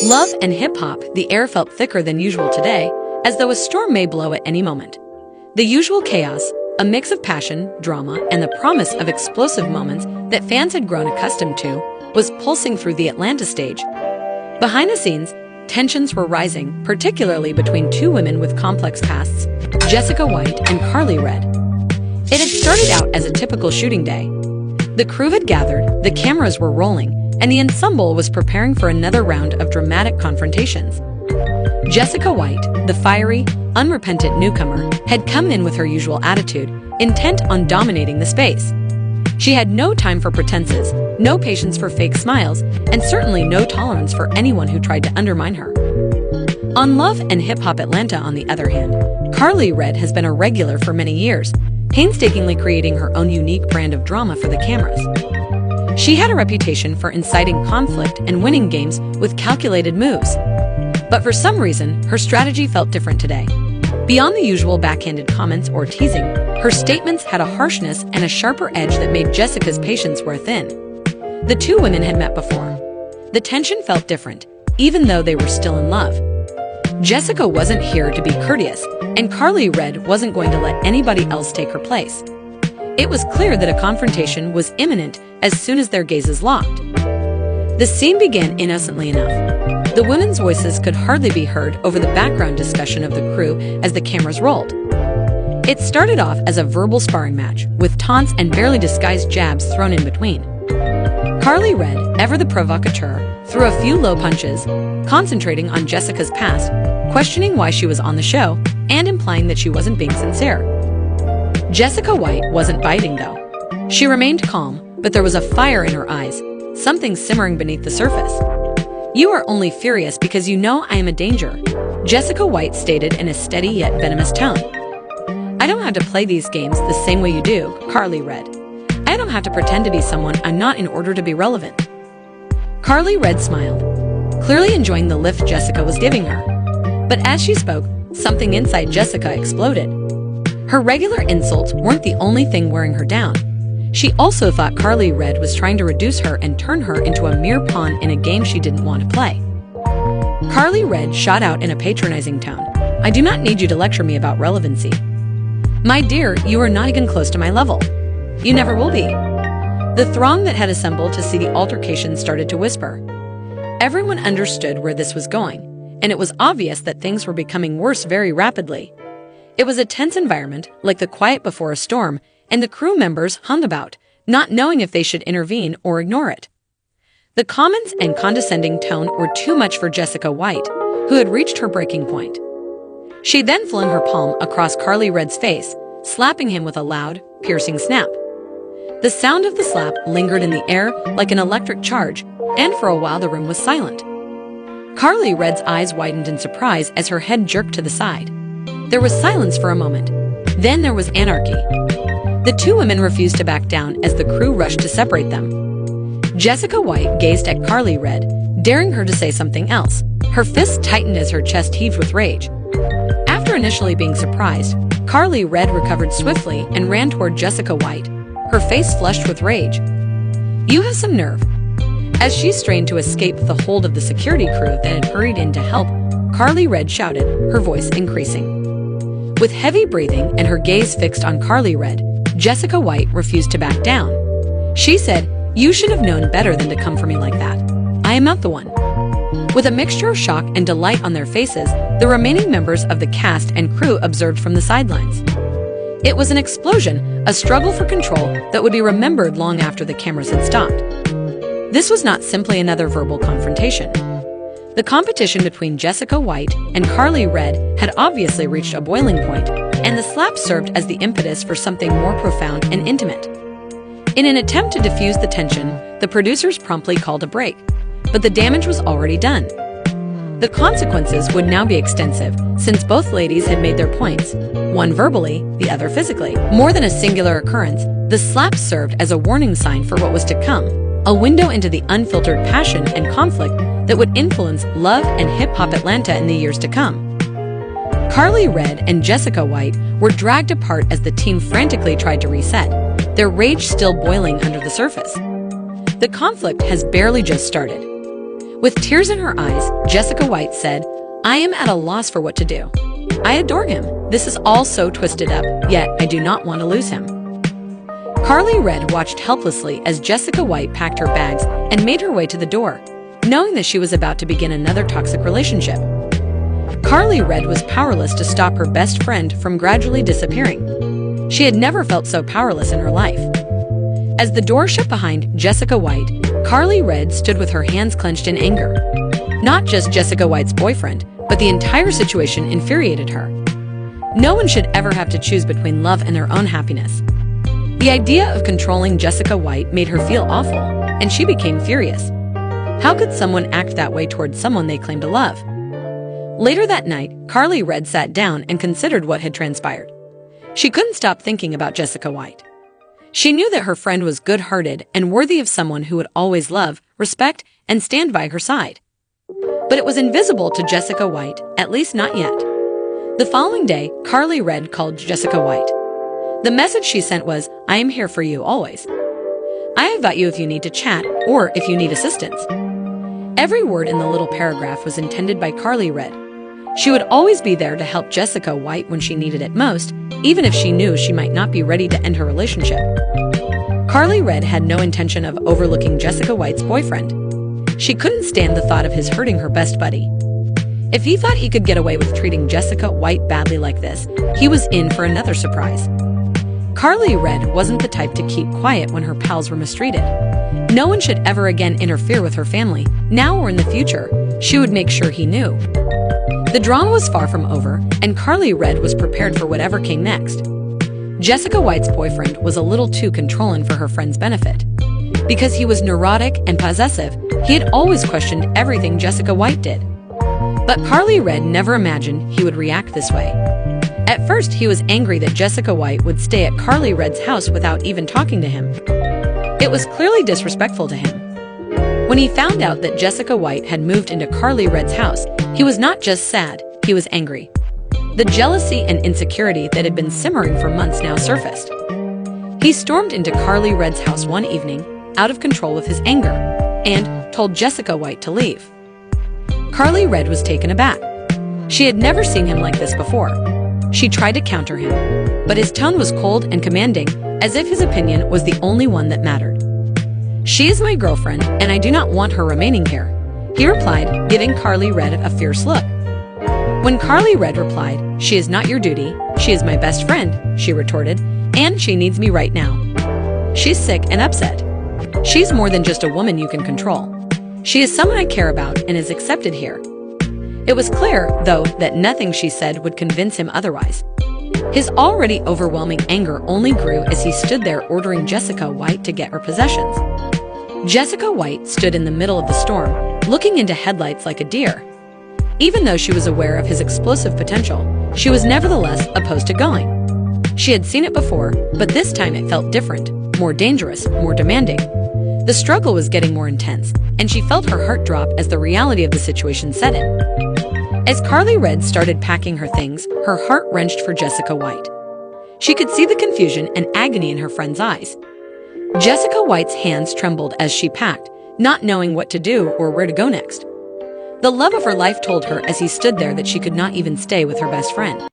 Love and hip-hop, the air felt thicker than usual today, as though a storm may blow at any moment. The usual chaos, a mix of passion, drama, and the promise of explosive moments that fans had grown accustomed to, was pulsing through the Atlanta stage. Behind the scenes, tensions were rising, particularly between two women with complex pasts, Jessica White and Karlie Redd. It had started out as a typical shooting day. The crew had gathered, the cameras were rolling, and the ensemble was preparing for another round of dramatic confrontations. Jessica White, the fiery, unrepentant newcomer, had come in with her usual attitude, intent on dominating the space. She had no time for pretenses, no patience for fake smiles, and certainly no tolerance for anyone who tried to undermine her. On Love and Hip Hop Atlanta, on the other hand, Karlie Redd has been a regular for many years, painstakingly creating her own unique brand of drama for the cameras. She had a reputation for inciting conflict and winning games with calculated moves. But for some reason, her strategy felt different today. Beyond the usual backhanded comments or teasing, her statements had a harshness and a sharper edge that made Jessica's patience wear thin. The two women had met before. The tension felt different, even though they were still in love. Jessica wasn't here to be courteous, and Karlie Redd wasn't going to let anybody else take her place. It was clear that a confrontation was imminent as soon as their gazes locked. The scene began innocently enough. The women's voices could hardly be heard over the background discussion of the crew as the cameras rolled. It started off as a verbal sparring match, with taunts and barely disguised jabs thrown in between. Karlie Redd, ever the provocateur, threw a few low punches, concentrating on Jessica's past, questioning why she was on the show, and implying that she wasn't being sincere. Jessica White wasn't biting, though. She remained calm, but there was a fire in her eyes, something simmering beneath the surface. "You are only furious because you know I am a danger," Jessica White stated in a steady yet venomous tone. "I don't have to play these games the same way you do, Karlie Redd. I don't have to pretend to be someone I'm not in order to be relevant." Karlie Redd smiled, clearly enjoying the lift Jessica was giving her. But as she spoke, something inside Jessica exploded. Her regular insults weren't the only thing wearing her down. She also thought Karlie Redd was trying to reduce her and turn her into a mere pawn in a game she didn't want to play. Karlie Redd shot out in a patronizing tone, "I do not need you to lecture me about relevancy. My dear, you are not even close to my level. You never will be." The throng that had assembled to see the altercation started to whisper. Everyone understood where this was going, and it was obvious that things were becoming worse very rapidly. It was a tense environment, like the quiet before a storm, and the crew members hung about, not knowing if they should intervene or ignore it. The comments and condescending tone were too much for Jessica White, who had reached her breaking point. She then flung her palm across Karlie Redd's face, slapping him with a loud, piercing snap. The sound of the slap lingered in the air like an electric charge, and for a while the room was silent. Karlie Redd's eyes widened in surprise as her head jerked to the side. There was silence for a moment. Then there was anarchy. The two women refused to back down as the crew rushed to separate them. Jessica White gazed at Karlie Redd, daring her to say something else. Her fists tightened as her chest heaved with rage. After initially being surprised, Karlie Redd recovered swiftly and ran toward Jessica White, her face flushed with rage. "You have some nerve." As she strained to escape the hold of the security crew that had hurried in to help, Karlie Redd shouted, her voice increasing. With heavy breathing and her gaze fixed on Karlie Redd, Jessica White refused to back down. She said, "You should have known better than to come for me like that. I am not the one." With a mixture of shock and delight on their faces, the remaining members of the cast and crew observed from the sidelines. It was an explosion, a struggle for control that would be remembered long after the cameras had stopped. This was not simply another verbal confrontation. The competition between Jessica White and Karlie Redd had obviously reached a boiling point, and the slap served as the impetus for something more profound and intimate. In an attempt to diffuse the tension, the producers promptly called a break, but the damage was already done. The consequences would now be extensive, since both ladies had made their points, one verbally, the other physically. More than a singular occurrence, the slap served as a warning sign for what was to come, a window into the unfiltered passion and conflict that would influence Love and Hip Hop Atlanta in the years to come. Karlie Redd and Jessica White were dragged apart as the team frantically tried to reset, their rage still boiling under the surface. The conflict has barely just started. With tears in her eyes, Jessica White said, "I am at a loss for what to do. I adore him. This is all so twisted up, yet I do not want to lose him." Karlie Redd watched helplessly as Jessica White packed her bags and made her way to the door, knowing that she was about to begin another toxic relationship. Karlie Redd was powerless to stop her best friend from gradually disappearing. She had never felt so powerless in her life. As the door shut behind Jessica White, Karlie Redd stood with her hands clenched in anger. Not just Jessica White's boyfriend, but the entire situation infuriated her. No one should ever have to choose between love and their own happiness. The idea of controlling Jessica White made her feel awful, and she became furious. How could someone act that way towards someone they claimed to love? Later that night, Karlie Redd sat down and considered what had transpired. She couldn't stop thinking about Jessica White. She knew that her friend was good-hearted and worthy of someone who would always love, respect, and stand by her side. But it was invisible to Jessica White, at least not yet. The following day, Karlie Redd called Jessica White. The message she sent was, "I am here for you always. I have got you if you need to chat or if you need assistance." Every word in the little paragraph was intended by Karlie Redd. She would always be there to help Jessica White when she needed it most, even if she knew she might not be ready to end her relationship. Karlie Redd had no intention of overlooking Jessica White's boyfriend. She couldn't stand the thought of his hurting her best buddy. If he thought he could get away with treating Jessica White badly like this, he was in for another surprise. Karlie Redd wasn't the type to keep quiet when her pals were mistreated. No one should ever again interfere with her family, now or in the future. She would make sure he knew. The drama was far from over, and Karlie Redd was prepared for whatever came next. Jessica White's boyfriend was a little too controlling for her friend's benefit. Because he was neurotic and possessive, he had always questioned everything Jessica White did. But Karlie Redd never imagined he would react this way. At first, he was angry that Jessica White would stay at Karlie Redd's house without even talking to him. It was clearly disrespectful to him. When he found out that Jessica White had moved into Karlie Redd's house, he was not just sad, he was angry. The jealousy and insecurity that had been simmering for months now surfaced. He stormed into Karlie Redd's house one evening, out of control with his anger, and told Jessica White to leave. Karlie Redd was taken aback. She had never seen him like this before. She tried to counter him, but his tone was cold and commanding, as if his opinion was the only one that mattered. "She is my girlfriend, and I do not want her remaining here," he replied, giving Karlie Redd a fierce look. When Karlie Redd replied, "She is not your duty, she is my best friend," she retorted, "and she needs me right now. She's sick and upset. She's more than just a woman you can control. She is someone I care about and is accepted here." It was clear, though, that nothing she said would convince him otherwise. His already overwhelming anger only grew as he stood there ordering Jessica White to get her possessions. Jessica White stood in the middle of the storm, looking into headlights like a deer. Even though she was aware of his explosive potential, she was nevertheless opposed to going. She had seen it before, but this time it felt different, more dangerous, more demanding. The struggle was getting more intense, and she felt her heart drop as the reality of the situation set in. As Karlie Redd started packing her things, her heart wrenched for Jessica White. She could see the confusion and agony in her friend's eyes. Jessica White's hands trembled as she packed, not knowing what to do or where to go next. The love of her life told her as he stood there that she could not even stay with her best friend.